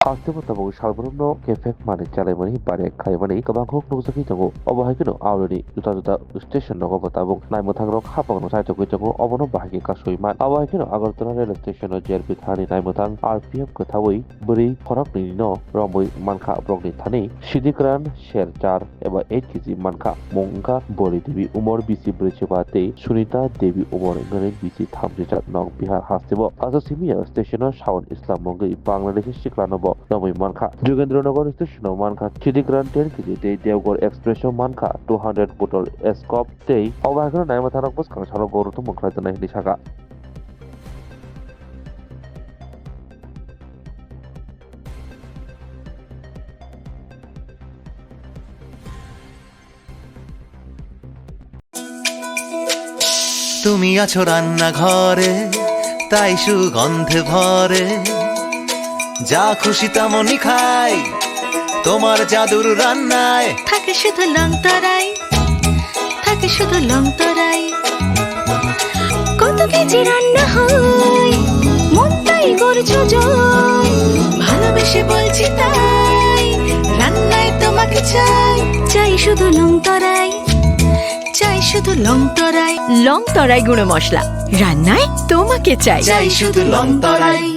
आस्थिमताबाव सालबरनो केफेक माने चालायमानि बारे खायमानि गोबांखौ नुजाखि दङ अबहायखौनो आवलनि जुथा जुथा स्टेशन दङ बताबुं नायमोथांग्राव खापांनो साइथखै दङ अबनो बाहागि कासुइमान अबहायखौनो आगरतला रेल स्टेशन जेरपि थानि नायमोथां आरपीएफ खोथावै बोरै फरकनि न रमै मानखा ब्रगनि थानि सिदिक्रान शेरचार एबा 8 केजि मानखा मंगा बरि देवी उमर बिसि ब्रैजिबाते सुनीता देवी उमर गणेश बिसि 30 नग बिहार हास्तिब काससिमिया स्टेशन शाउन इस्लाम मंगै बांलादेश सिक्लानब नमै मानखा जोगेन्द्रनगर स्टेशनाव मानखा चिदिग्रान 10 केजि दै देवगढ़ एक्सप्रेसआव मानखा 200 बटल एस्कप दै अबहायखौनो नायमोथांग्राव बसखांसाराव गरुथ मंख्रा दोननाय हिनि सागा তুমি আছো রান্নাঘরে তাই সুগন্ধে ভরে যা খুশি তেমনই খাই তোমার জাদুর রান্নায় থাকে শুধু লং তরাই থাকে শুধু লং তরাই কত কেজি রান্না হয় মনটাই করছো জয় ভালোবেসে বলছি তাই রান্নায় তোমাকে চাই চাই শুধু লং তরাই চাই শুধু লং তরাই গুঁড়ো মশলা রান্নায় তোমাকে চাই চাই শুধু লং তরাই।